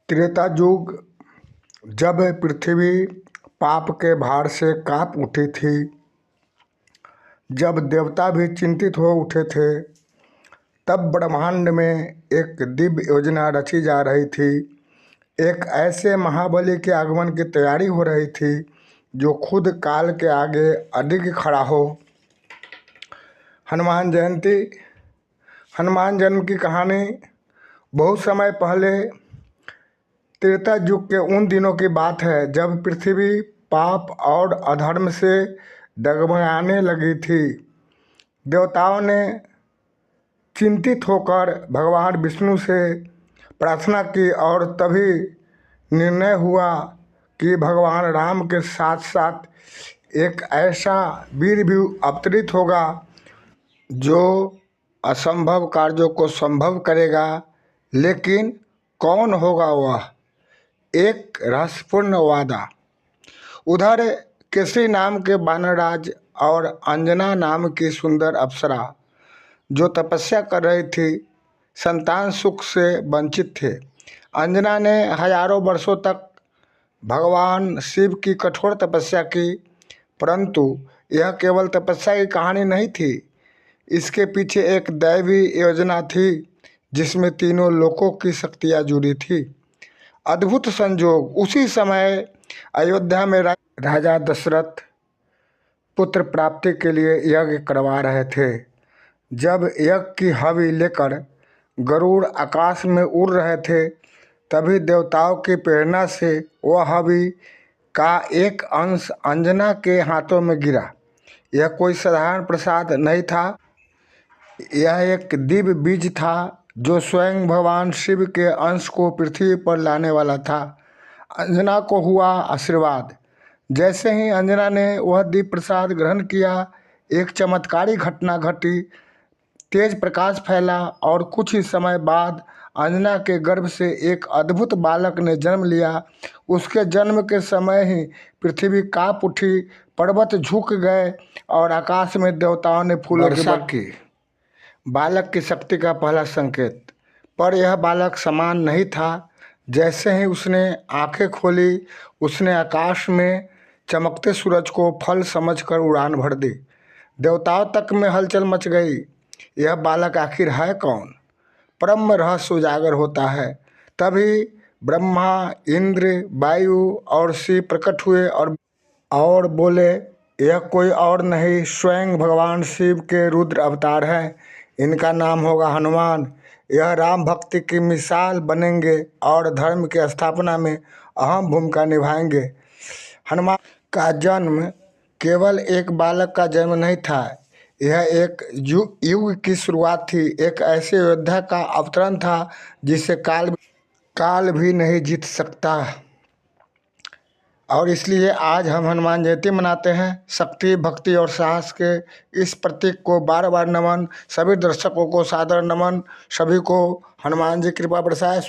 त्रेता युग जब पृथ्वी पाप के भार से कांप उठी थी, जब देवता भी चिंतित हो उठे थे, तब ब्रह्मांड में एक दिव्य योजना रची जा रही थी। एक ऐसे महाबली के आगमन की तैयारी हो रही थी जो खुद काल के आगे अडिग खड़ा हो। हनुमान जयंती। हनुमान जन्म की कहानी बहुत समय पहले त्रेता युग के उन दिनों की बात है जब पृथ्वी पाप और अधर्म से डगमगाने लगी थी। देवताओं ने चिंतित होकर भगवान विष्णु से प्रार्थना की और तभी निर्णय हुआ कि भगवान राम के साथ साथ एक ऐसा वीर भी अवतरित होगा जो असंभव कार्यों को संभव करेगा। लेकिन कौन होगा वह? एक रहस्यपूर्ण वादा। उधर केसरी नाम के वानरराज और अंजना नाम की सुंदर अप्सरा जो तपस्या कर रही थी, संतान सुख से वंचित थे। अंजना ने हजारों वर्षों तक भगवान शिव की कठोर तपस्या की, परंतु यह केवल तपस्या की कहानी नहीं थी। इसके पीछे एक दैवी योजना थी जिसमें तीनों लोकों की शक्तियाँ जुड़ी थी। अद्भुत संजोग, उसी समय अयोध्या में राजा दशरथ पुत्र प्राप्ति के लिए यज्ञ करवा रहे थे। जब यज्ञ की हवि लेकर गरुड़ आकाश में उड़ रहे थे, तभी देवताओं की प्रेरणा से वह हवि का एक अंश अंजना के हाथों में गिरा। यह कोई साधारण प्रसाद नहीं था, यह एक दिव्य बीज था जो स्वयं भगवान शिव के अंश को पृथ्वी पर लाने वाला था। अंजना को हुआ आशीर्वाद। जैसे ही अंजना ने वह दिव्य प्रसाद ग्रहण किया, एक चमत्कारी घटना घटी। तेज प्रकाश फैला और कुछ ही समय बाद अंजना के गर्भ से एक अद्भुत बालक ने जन्म लिया। उसके जन्म के समय ही पृथ्वी कांप उठी, पर्वत झुक गए और आकाश में देवताओं ने फूलों की वर्षा की। बालक की शक्ति का पहला संकेत। पर यह बालक समान नहीं था। जैसे ही उसने आंखें खोली, उसने आकाश में चमकते सूरज को फल समझकर उड़ान भर दी। देवताओं तक में हलचल मच गई। यह बालक आखिर है कौन? परम रहस्य उजागर होता है। तभी ब्रह्मा, इंद्र, वायु और शिव प्रकट हुए और बोले, यह कोई और नहीं, स्वयं भगवान शिव के रुद्र अवतार हैं। इनका नाम होगा हनुमान। यह राम भक्ति की मिसाल बनेंगे और धर्म की स्थापना में अहम भूमिका निभाएंगे। हनुमान का जन्म केवल एक बालक का जन्म नहीं था, यह एक युग की शुरुआत थी। एक ऐसे योद्धा का अवतरण था जिसे काल भी नहीं जीत सकता। और इसलिए आज हम हनुमान जयंती मनाते हैं। शक्ति, भक्ति और साहस के इस प्रतीक को बार बार नमन। सभी दर्शकों को सादर नमन। सभी को हनुमान जी कृपा बरसाए।